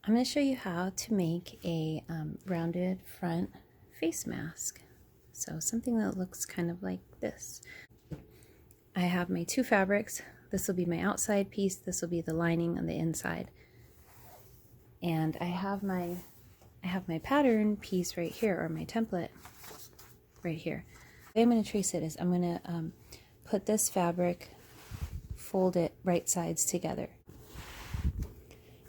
I'm going to show you how to make a rounded front face mask. So something that looks kind of like this. I have my two fabrics. This will be my outside piece. This will be the lining on the inside. And I have my pattern piece right here, or my template right here. The way I'm going to trace it is I'm going to put this fabric, fold it right sides together.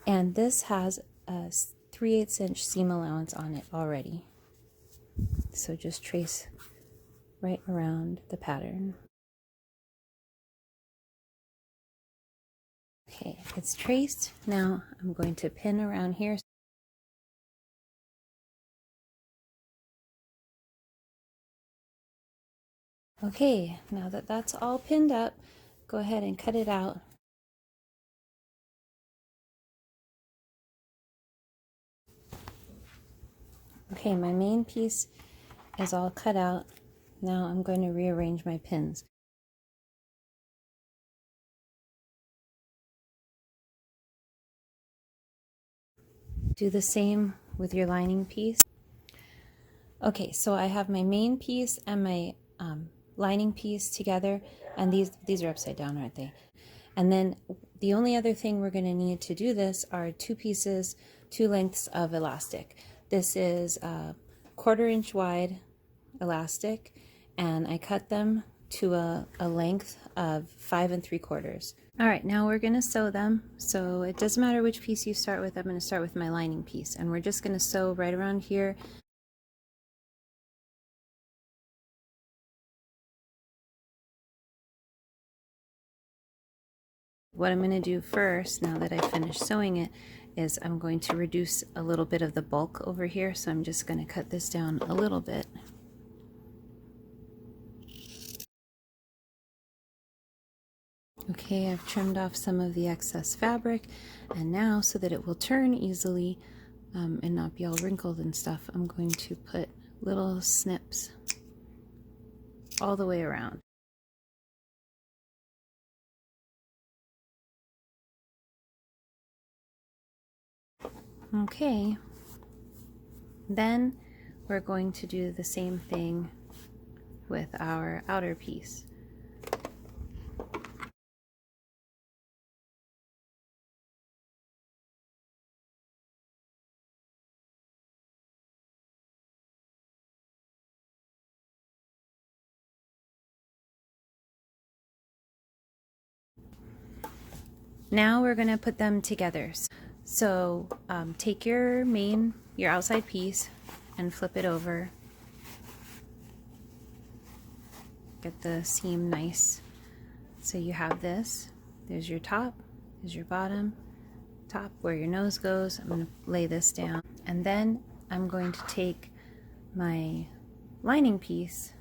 And this has a 3/8 inch seam allowance on it already. So just trace right around the pattern. Okay, it's traced. Now I'm going to pin around here. Okay, now that that's all pinned up, go ahead and cut it out. Okay, my main piece is all cut out. Now I'm going to rearrange my pins. Do the same with your lining piece. Okay, so I have my main piece and my lining piece together, and these are upside down, aren't they? And then the only other thing we're going to need to do this are two pieces, two lengths of elastic. This is a 1/4 inch wide elastic, and I cut them to a length of 5 3/4. All right, now we're going to sew them. So it doesn't matter which piece you start with. I'm going to start with my lining piece, and we're just going to sew right around here. What I'm going to do first, now that I've finished sewing it, is I'm going to reduce a little bit of the bulk over here. So I'm just going to cut this down a little bit. Okay, I've trimmed off some of the excess fabric, and now so that it will turn easily and not be all wrinkled and stuff, I'm going to put little snips all the way around. Okay, then we're going to do the same thing with our outer piece. Now we're going to put them together. So take your outside piece and flip it over. Get the seam nice. So you have this. There's your top, there's your bottom, top where your nose goes. I'm going to lay this down. And then I'm going to take my lining piece.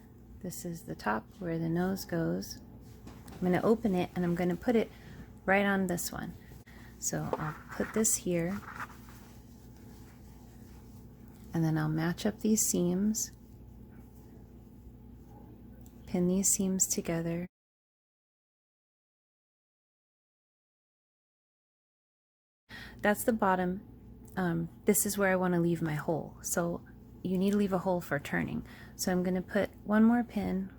This is the top where the nose goes. I'm going to open it and I'm going to put it right on this one. So I'll put this here, and then I'll match up these seams, pin these seams together. That's the bottom. This is where I want to leave my hole. So you need to leave a hole for turning. So I'm going to put one more pin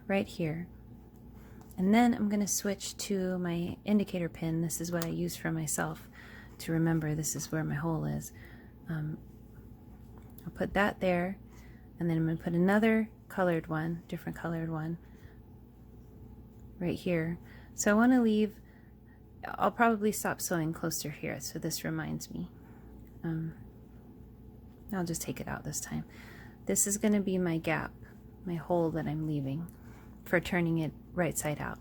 right here. And then I'm going to switch to my indicator pin. This is what I use for myself to remember this is where my hole is. I'll put that there, and then I'm going to put another colored one, different colored one, right here. So I want to leave, I'll probably stop sewing closer here, so this reminds me. I'll just take it out this time. This is going to be my gap, my hole that I'm leaving for turning it right side out.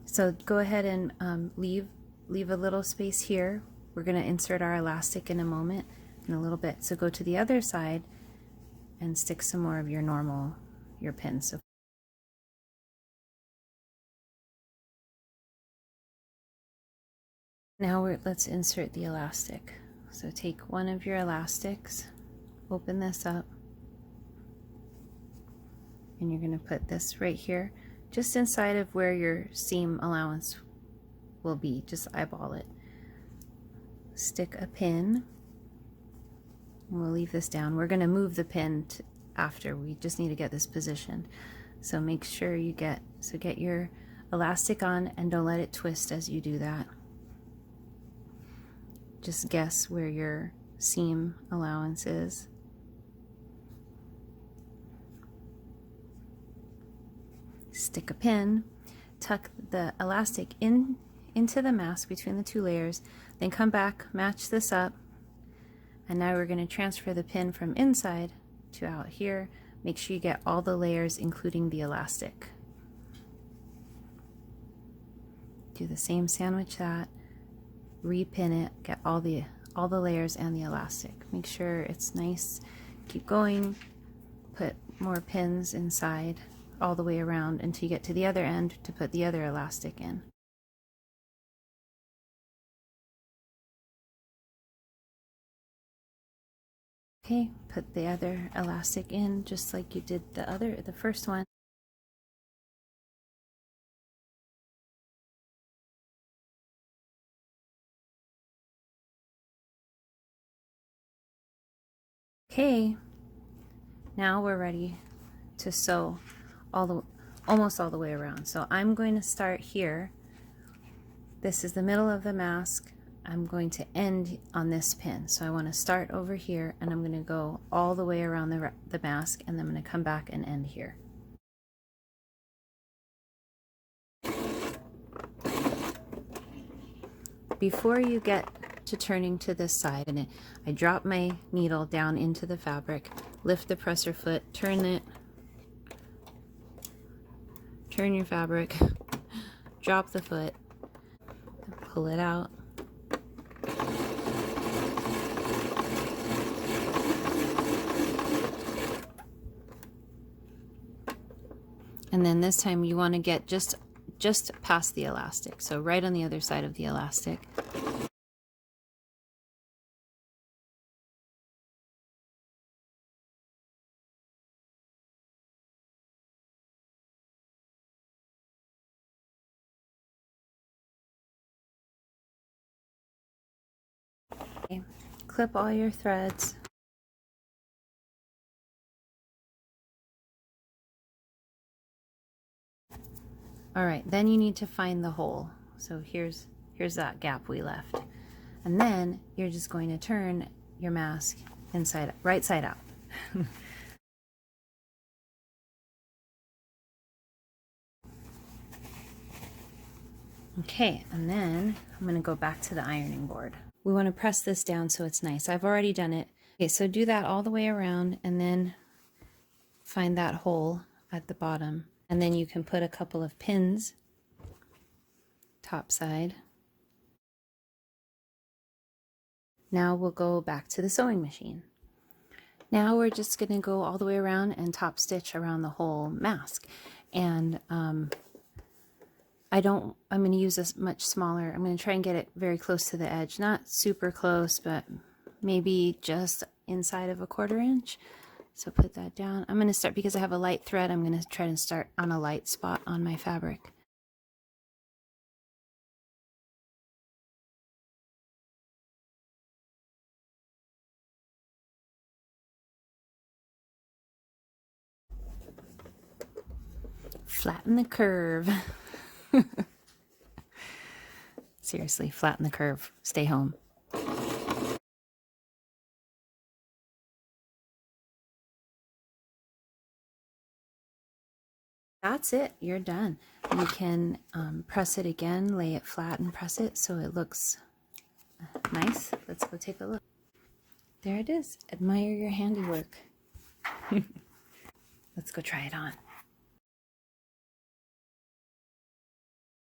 So go ahead and leave a little space here. We're going to insert our elastic in a moment, in a little bit. So go to the other side and stick some more of your pins. So now let's insert the elastic. So take one of your elastics, open this up, and you're going to put this right here, just inside of where your seam allowance will be. Just eyeball it. stick a pin. We'll leave this down. We're going to move the pin after. We just need to get this positioned. So make sure you get your elastic on, and don't let it twist as you do that. Just guess where your seam allowance is. Stick a pin, tuck the elastic into the mask between the 2 layers, then come back, match this up, and now we're going to transfer the pin from inside to out here. Make sure you get all the layers, including the elastic. Do the same sandwich that, repin it, get all the layers and the elastic. Make sure it's nice. Keep going. Put more pins inside all the way around until you get to the other end to put the other elastic in. Okay, put the other elastic in just like you did the first one. Okay, now we're ready to sew almost all the way around. So I'm going to start here. This is the middle of the mask. I'm going to end on this pin. So I want to start over here, and I'm going to go all the way around the mask, and then I'm going to come back and end here. Before you get to turning to this side, and I drop my needle down into the fabric, lift the presser foot, turn it, turn your fabric, drop the foot, pull it out. And then this time you want to get just past the elastic, so right on the other side of the elastic. Okay. Clip all your threads. All right, then you need to find the hole. So here's that gap we left. And then you're just going to turn your mask right side out. Okay, and then I'm going to go back to the ironing board. We want to press this down so it's nice. I've already done it. Okay, so do that all the way around, and then find that hole at the bottom. And then you can put a couple of pins top side. Now we'll go back to the sewing machine. Now we're just going to go all the way around and top stitch around the whole mask. And I'm going to use this much smaller. I'm going to try and get it very close to the edge. Not super close, but maybe just inside of a 1/4 inch. So put that down. I'm going to start, because I have a light thread, I'm going to try and start on a light spot on my fabric. Flatten the curve. Seriously, flatten the curve. Stay home. That's it. You're done. You can press it again, lay it flat and press it so it looks nice. Let's go take a look. There it is. Admire your handiwork. Let's go try it on.